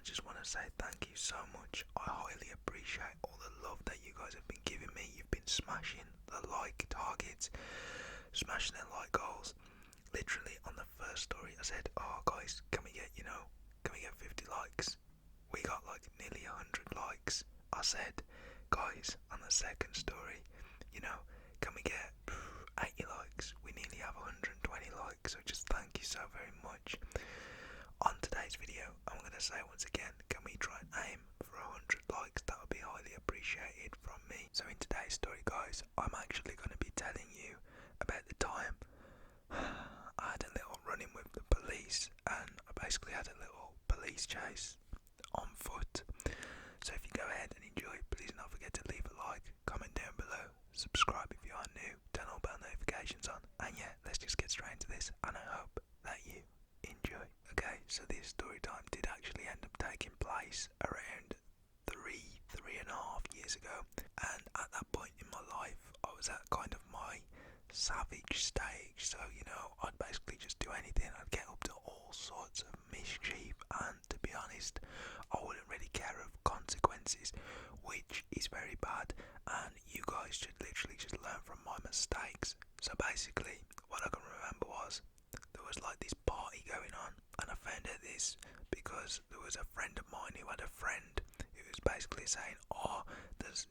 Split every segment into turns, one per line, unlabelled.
just want to say thank you so much. I highly appreciate all the love that you guys have been giving me. You've been smashing the like targets, smashing the like goals. Literally on the first story I said, oh guys, can we get 50 likes? We got like nearly 100 likes. I said, guys, on the second story, can we get 80 likes? We nearly have 120 likes, so just thank you so very much. On today's video, I'm going to say once again, can we try and aim for 100 likes? That would be highly appreciated from me. So in today's story, guys, I'm actually going to be telling you about the time I had a little run-in with the police, and I basically had a little police chase on foot. So if you go ahead and enjoy, please don't forget to leave a like, comment down below, subscribe if you are new, turn all bell notifications on, and yeah, let's just get straight into this, and I hope that you enjoy. Okay, so this story time did actually end up taking place around three and a half years ago, and at that point in my life, I was at kind of my savage stage. So I'd basically just do anything. I'd get up to all sorts of mischief, and to be honest, I wouldn't really care of consequences, which is very bad. And you guys should literally just learn from my mistakes. So basically, what I can remember was there was like this party going on, and I found out this because there was a friend of mine who had a friend who was basically saying, oh, there's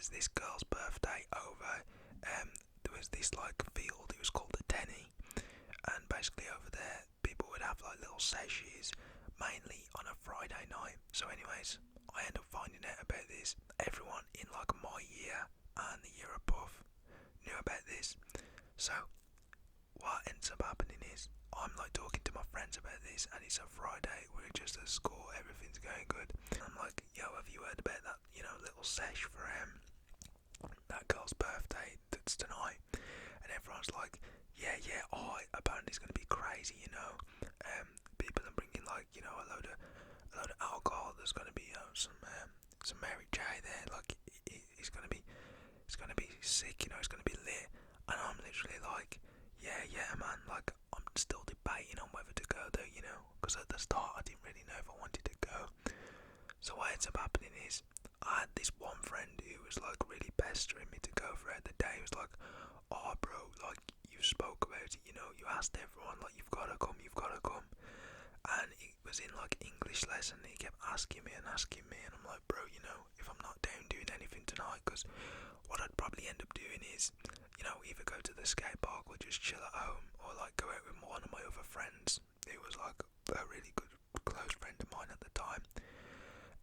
this girl's birthday over, there was this like field, it was called the Tenny, and basically over there people would have like little sessions, mainly on a Friday night. So anyways, I ended up finding out about this. Everyone in like my year and the year above knew about this. So what ends up happening is I'm like talking to my friends about this, and it's a Friday, we're just at school, everything's going good, and I'm like, yo, have you heard about that little sesh for that girl's birthday that's tonight? And everyone's like, yeah, apparently it's going to be crazy, people are bringing like a load of alcohol. There's going to be some Mary J there, like it's going to be sick, it's going to be lit. And I'm literally like, yeah man, like I'm still debating on whether to go though, because at the start I didn't really know if I wanted to go. So what ends up happening is I had this one friend who was like really pestering me to go throughout the day. He was like, oh bro, like you spoke about it, you asked everyone, like you've got to come. And it was in like English lesson, he kept asking me, and I'm like, bro, if I'm not down doing anything tonight, because what I'd probably end up doing is, either go to the skate park or just chill at home, or like go out with one of my other friends who was like a really good close friend of mine at the time.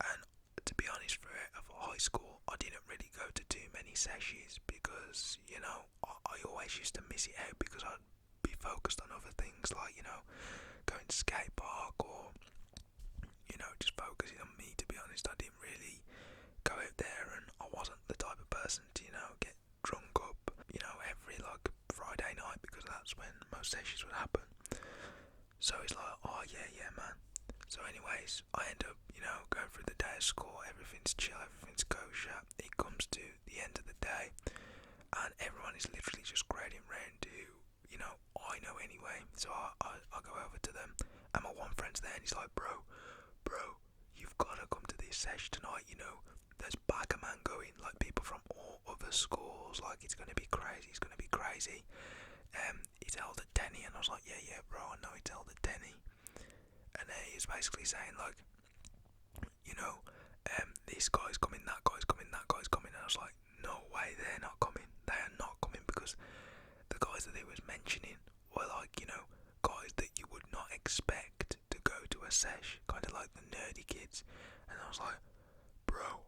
And to be honest, for high school, I didn't really go to too many sessions because I always used to miss it out because I'd be focused on other things, like going to skate park, or just focusing on me. To be honest, I didn't really go out there, and I wasn't the type of person to get drunk up every like Friday night, because that's when most sessions would happen. So it's like, oh yeah man. So anyways, I end up going through the day of school, everything's chill, everything's kosher. It comes to the end of the day, and everyone is literally just crowding round to I know anyway. So I go over to them, and my one friend's there, and he's like, bro, you've got to come to this sesh tonight, there's Baggerman going, like people from all other schools, like it's going to be crazy. It's held at Tenny. And I was like, yeah bro, I know it's held at Tenny. And he was basically saying like, this guy's coming, that guy's coming, and I was like, no way, they are not coming, because the guys that he was mentioning were like, guys that you would not expect to go to a sesh, kind of like the nerdy kids. And I was like, bro,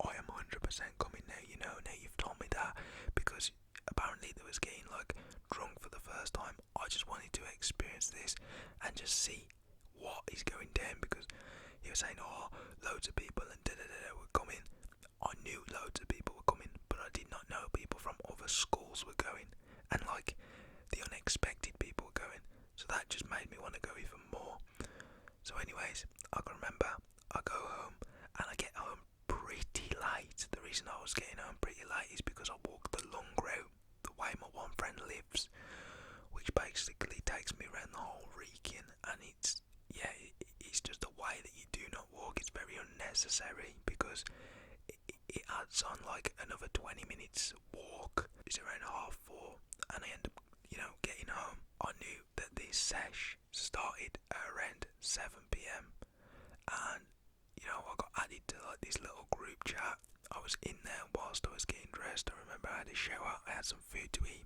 I am 100% coming now, now you've told me that, because apparently there was getting like drunk for the first time. I just wanted to experience this and just see what is going down, because he was saying, oh, loads of people and were coming. I knew loads of people were coming, but I did not know people from other schools were going, and like the unexpected people were going. So that just made me want to go even more. So anyways, I can remember I go home, and I get home pretty late. The reason I was getting home pretty late is because I walked the long route, the way my one friend lives, which basically takes me around the whole Wrekin, and way that you do not walk is very unnecessary, because it adds on like another 20 minutes walk. It's around 4:30, and I end up, getting home. I knew that this sesh started around 7 p.m. and I got added to like this little group chat. I was in there whilst I was getting dressed. I remember I had a shower, I had some food to eat.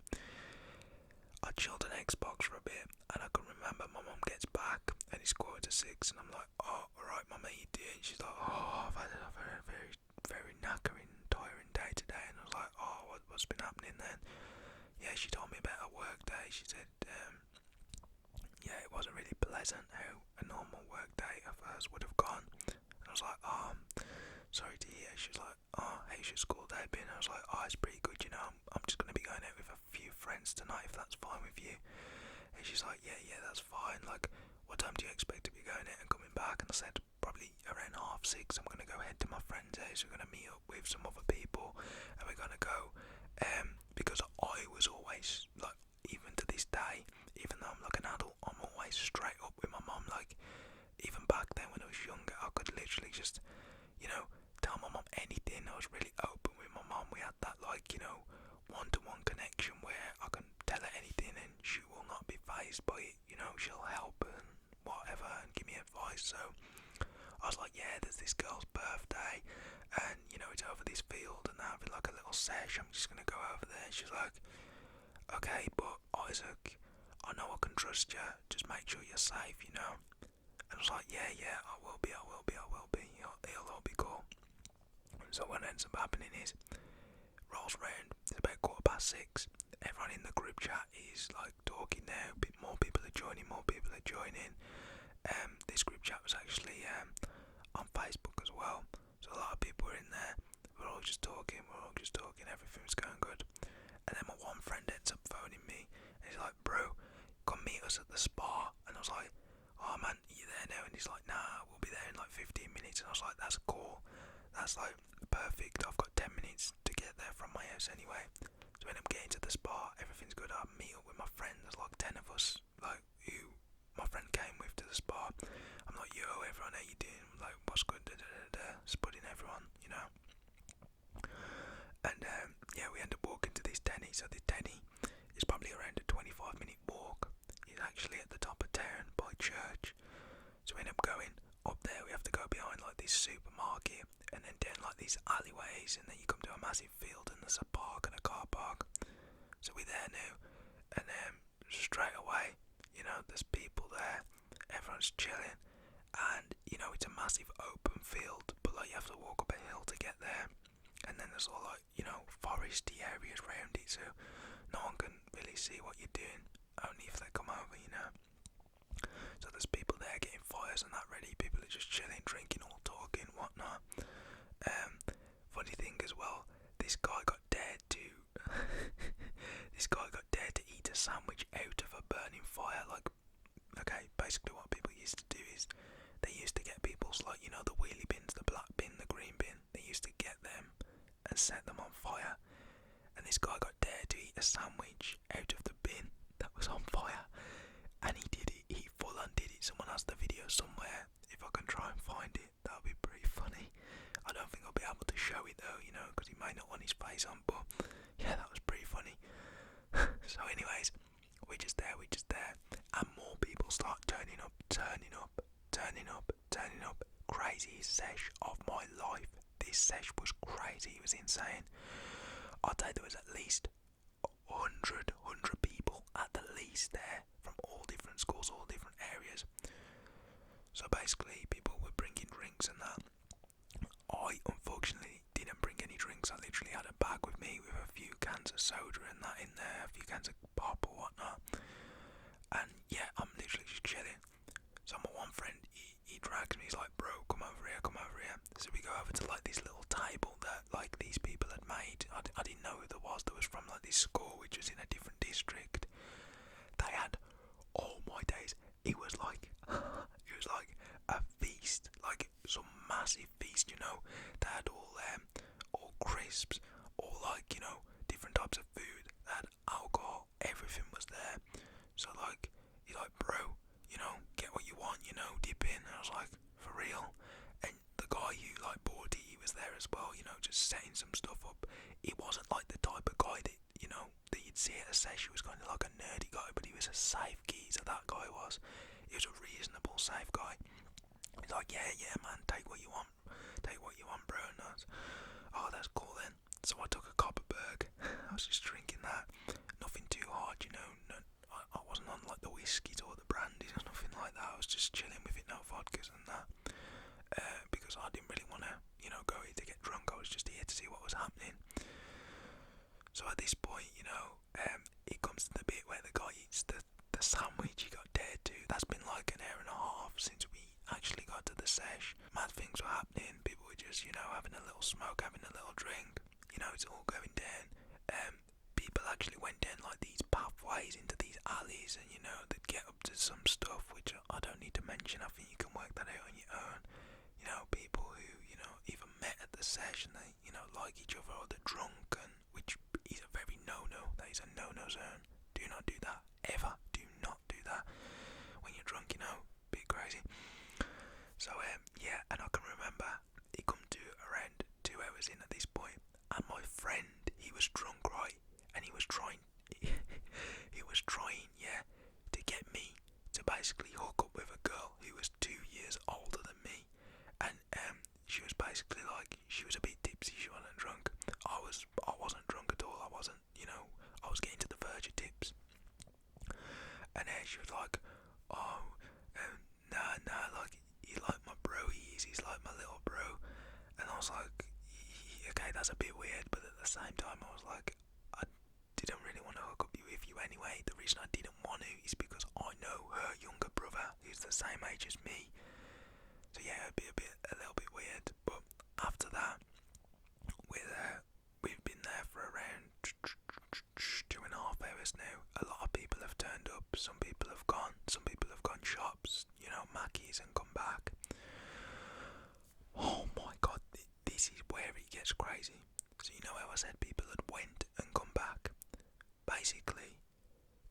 I chilled an Xbox for a bit, and I can remember my mum gets back and it's 5:45, and I'm like, oh, alright mum, how you doing? She's like, oh, I've had a very, very, very knackering, tiring day today. And I was like, oh, what's been happening then? Yeah, she told me about her work day. She said, yeah, it wasn't really pleasant how a normal work day of hers would have gone. And I was like, oh, sorry to hear. She was like, oh, how's your school day been? I was like, oh, it's pretty good, I'm just going to be going out with a few friends tonight, if that's fine with you. And she's like, yeah, that's fine. Like, what time do you expect to be going out and coming back? And I said, probably around 6:30. I'm going to go head to my friend's house. We're going to meet up with some other people, and we're going to go, because I was always, like, even to this day, even though I'm like an adult, I'm always straight up with my mum. Like, even back then when I was younger, I could literally just, tell my mum anything. I was really open with my mum. We had that, like, one-to-one connection where I can tell her anything and she will not be fazed by it. She'll help and whatever and give me advice. So I was like, yeah, there's this girl's birthday, and it's over this field, and they're having like a little sesh. I'm just gonna go over there. And she's like, okay, but Isaac, I know I can trust you. Just make sure you're safe, And I was like, yeah, I will be. It'll all be cool. So what ends up happening is, rolls round, it's about 6:15. Everyone in the group chat is like talking now. More people are joining. This group chat was actually on Facebook as well, so a lot of people were in there. We're all just talking. Everything was going good. And then my one friend ends up phoning me, and he's like, bro, come meet us at the spa. And I was like, oh man, are you there now? And he's like, nah, we'll be there in like 15 minutes. And I was like, that's cool. That's like perfect. I've got 10 minutes to get there from my house anyway. So when I'm getting to the spa, everything's good. I meet up with my friend. There's like 10 of us, like, who my friend came with to the spa. I'm like, yo, everyone, how you doing? I'm like, what's good? Spudding everyone, And yeah, we end up walking to this tenny. So the tenny is probably around a 25-minute walk. It's actually at the top of town by church. So we end up going up there. We have to go behind like this supermarket, and then down like these alleyways, and then you come to a massive field, and there's a park and a car park. So we're there now, and straight away, there's people there. Everyone's chilling, and it's a massive open field, but like you have to walk up a hill to get there. And then there's all like, foresty areas around it, so no one can really see what you're doing, only if they come over, So there's people there getting fires and that ready, people are just chilling, drinking, all talking, whatnot. Funny thing as well, this guy got dared to eat a sandwich out of a burning fire. Like, okay, basically what people used to do is they used to get people's, like, the wheelie bins, the black bin, the green bin, they used to get them and set them on fire. And this guy got dared to eat a sandwich out of the bin that was on fire, and he did it. He full on did it. Someone has the video somewhere. If I can try and find it, that'll be pretty funny. I don't think I'll be able to show it though, because he may not want his face on, but yeah, that was pretty funny. So anyways, we're just there, and more people start turning up. Crazy sesh of my life. This sesh was crazy, it was insane. I'd say there was at least 100 people at the least there, from all different schools, all different areas. So basically people were bringing drinks and that. I unfortunately didn't bring any drinks. I literally had a bag with me with a few cans of soda and that in there, a few cans of pop or whatnot. And yeah, I'm literally just chilling. So my one friend, he drags me, he's like, bro, come over here. So we go over to like this little table that like these people had made. I didn't know who there was. There was from like this school which was in a different district. They had, oh my days, it was like a feast, like some massive feast, They had all crisps, all like, different types of food. They had alcohol, everything was there. So like, you're like, bro, get what you want, dip in. And I was like, for safe guy. He's like, yeah, man, take what you want, bro. And I was, oh, that's cool then. So I took a Copperberg. I was just drinking that. Nothing too hard, you know. No, I wasn't on like the whiskies or the brandies or nothing like that. I was just chilling with it, no vodkas and that. Because I didn't really want to, you know, go here to get drunk. I was just here to see what was happening. So at this point, you know, it comes to the bit where the guy eats the sandwich he got dared to. That's been like an hour and a half since we actually got to the sesh. Mad things were happening. People were just, you know, having a little smoke, having a little drink. You know, it's all going down. People actually went down like these pathways into these alleys, and you know, they'd get up to some stuff which I don't need to mention. I think you can work that out on your own. You know, people who, you know, either met at the sesh and they, you know, like each other, or they're drunk, and which is a very no-no. That is a no-no zone. Do not do that. Ever. Do not do that. When you're drunk, you know, bit crazy. So, yeah, and I can remember it come to around 2 hours in at this point, and my friend, he was drunk, right, and he was trying, yeah, to get me to basically hook up with a girl who was 2 years older than me, and she was basically like, she was a bit tipsy, she wasn't drunk. I wasn't drunk at all. I wasn't, you know, I was getting to the verge of tips, and she was like, oh, nah, like, he's like my bro, he's like my little bro. And I was like, okay, that's a bit weird, but at the same time I was like, I didn't really want to hook up with you anyway. The reason I didn't want to is because I know her younger brother, who's the same age as me. So yeah, it'd be a little bit weird. But after that, we've been there for around 2.5 hours now. A lot of people have turned up. Some people have gone shops, you know, Mackey's, and come back. Oh my god, this is where it gets crazy. So you know how I said people had went and come back? Basically,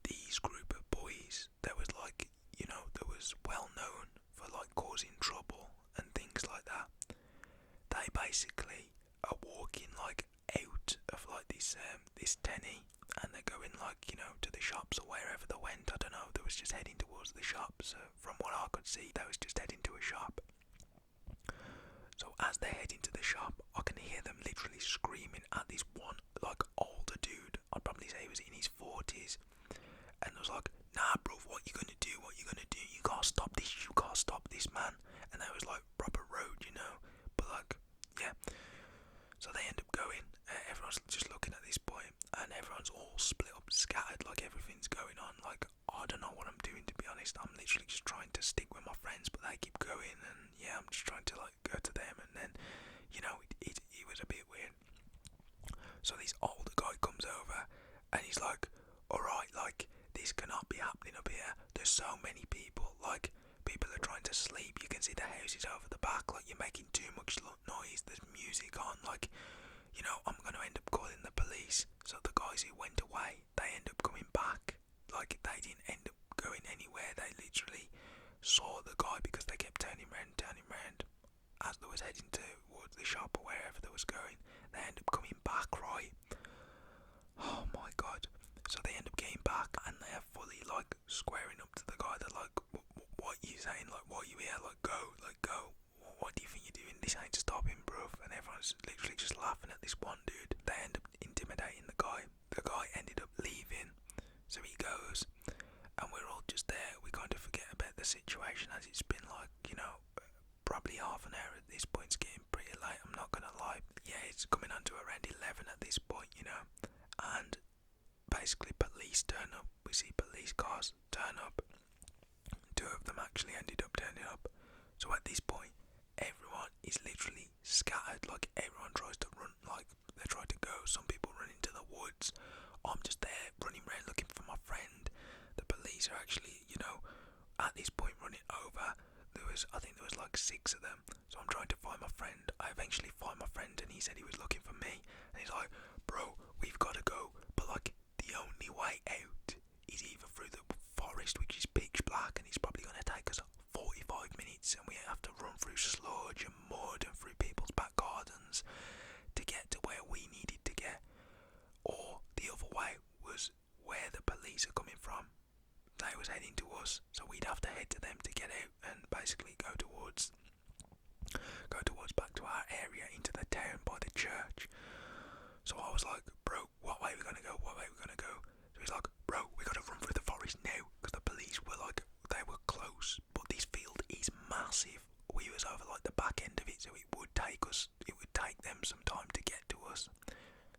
these group of boys, there was like, you know, there was well known for like causing trouble and things like that. They basically are walking like out of like this tenny, and they're going like, you know, to the shops or wherever they went. I don't know, they was just heading towards the shops. From what I could see, they was just heading to a shop. So as they're heading to the shop, I can hear them literally screaming at this one, like, older dude. I'd probably say he was in his 40s. And I was like, nah, bro, what you gonna do? You can't stop this, man. And that was like proper road, you know. But like, yeah. So they end up going. Everyone's just looking at this point, and everyone's all split up, scattered, like everything's going on. Like, I don't know what I'm doing, to be honest. I'm literally just trying to stick with my friends, but they keep going, and yeah, I'm just trying to like go to them, and then, you know, it was a bit weird. So this older guy comes over, and he's like, alright, like, this cannot be happening up here. There's so many people, like, people are trying to sleep. You can see the houses over the back, like, you're making too much noise. There's music on, like, you know, I'm going to end up calling the police. So the guys who went away, they end up coming back. Like, they didn't end up going anywhere. They literally saw the guy because they kept turning round as they was heading towards the shop or wherever they was going. They end up coming back, right? Oh my god. So they end up getting back, and they are fully like squaring up to the guy. They're like, what are you saying? Like, what are you here? Like, go. What do you think you're doing? This ain't stopping, bruv. And everyone's literally just laughing at this one dude. They end up intimidating the guy. The guy ended up leaving. So he goes, and we're all just there. We kind of forget about the situation, as it's been like, you know, probably half an hour at this point. It's getting pretty late, I'm not gonna lie. Yeah, it's coming on to around 11 at this point, you know. And basically police turn up. We see police cars turn up. 2 of them actually ended up turning up. So at this point, everyone is literally scattered. Like, everyone tries to run, like, they try to go. Some people run into the woods. I'm just there running around looking for my friend. The police are actually, you know, at this point running over. I think there was like 6 of them. So I'm trying to find my friend. I eventually find my friend, and he said he was looking for me. And he's like, bro, we've got to go. But like, the only way out is either through the forest, which is pitch black, and it's probably going to take us 45 minutes, and we have to run through sludge and mud and through people's back gardens to get to where we needed to get. Or the other way was where the police are coming from. They was heading to us, so we'd have to head to them to get out. And basically go towards back to our area into the town by the church. So I was like, bro, what way are we gonna go? What way are we gonna go? So he's like, bro, we gotta run through the forest now, because the police were like, they were close, but this field is massive. We was over like the back end of it, so it would take them some time to get to us.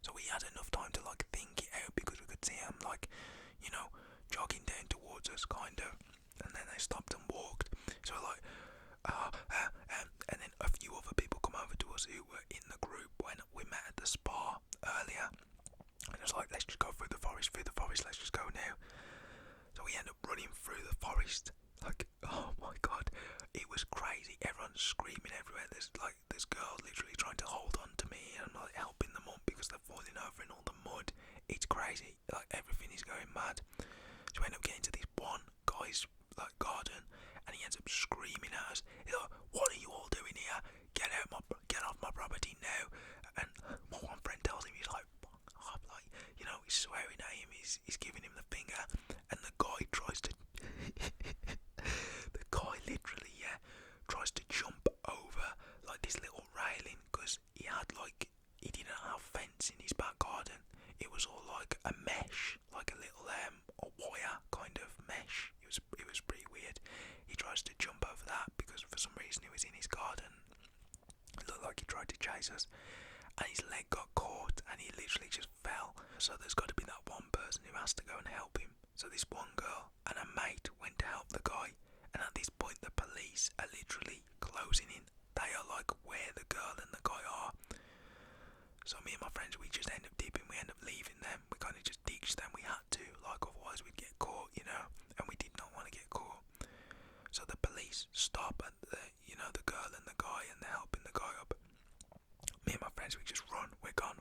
So we had enough time to like think it out, because we could see them like, jogging down towards us, kind of. And then they stopped and walked. So we're like, and then a few other people come over to us who were in the group when we met at the spa earlier. And it was like, let's just go through the forest, let's just go now. So we end up running through the forest. Like, oh my god, it was crazy. Everyone's screaming everywhere. There's girls literally trying to hold on to me, and I'm like helping them up because they're falling over in all the mud. It's crazy. Like, everything is going mad. So we end up getting to this one guy's like garden, and he ends up screaming at us. He's like, "What are you all doing here? Get off my property now!" And my one friend tells him, he's like, "Fuck off!" Like, he's swearing at him. He's giving him the finger, and the guy tries to. The guy literally, tries to jump over like this little railing, because he didn't have fence in his back garden. It was all like a mesh, like a little a wire kind of mesh. It was pretty weird. He tries to jump over that because for some reason he was in his garden. It looked like he tried to chase us, and his leg got caught and he literally just fell. So there's got to be that one person who has to go and help him. So this one girl and her mate went to help the guy, and at this point the police are literally closing in. They are like where the girl and the guy are. So me and my friends, we just end up dipping, we end up leaving them. We kind of just ditched them, we had to, like otherwise we'd get caught, and we did not want to get caught. So the police stop at the girl and the guy, and they're helping the guy up. Me and my friends, we just run, we're gone.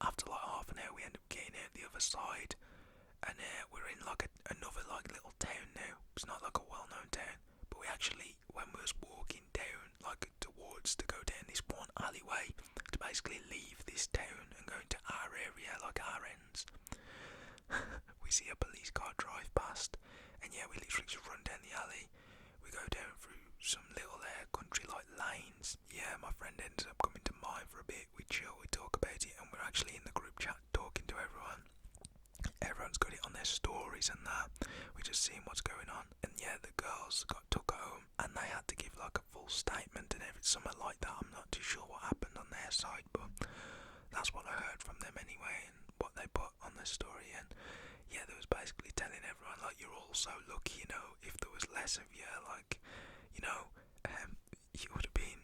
After like half an hour, we end up getting out the other side, and we're in like another like little town now. It's not like a well-known town, but we actually, when we was walking down like towards to go down this one alleyway to basically leave this town and go into our area, like our ends, we see a police car drive past, and we literally just run down the alley. We go down through some little country like lanes. My friend ends up coming to mine for a bit. We chill, we talk about it, and we're actually in the group chat talking to everyone. Everyone's got it on their stories and that. We're just seeing what's going on. And the girls got took home, and they had to give like a full statement and everything, something like that. I'm not too sure what happened on their side, but that's what I heard from them anyway, and what they put on their story. And they was basically telling everyone like, you're all so lucky, if there was less of you, like, you would have been,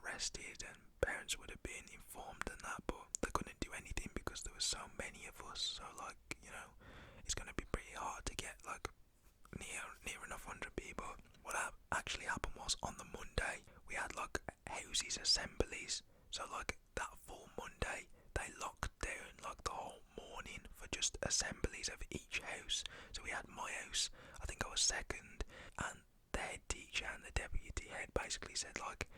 arrested, and parents would have been informed and that, but they couldn't do anything because there was so many of us. So like, it's going to be pretty hard to get like near enough 100 people. What actually happened was, on the Monday we had like houses assemblies. So like that full Monday they locked down like the whole morning for just assemblies of each house. So we had my house, I think I was second, and the head teacher and the deputy head basically said like,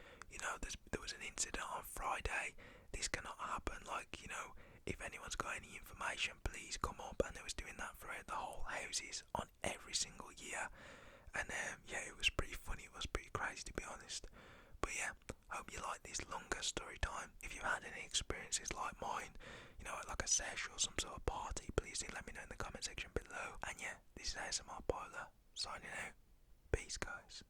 there was an incident on Friday, this cannot happen, like, if anyone's got any information, please come up. And they was doing that throughout the whole houses on every single year. And it was pretty funny, it was pretty crazy to be honest. But hope you like this longer story time. If you've had any experiences like mine, like a sesh or some sort of party, please do let me know in the comment section below. And this is ASMR Pollar signing out. Peace, guys.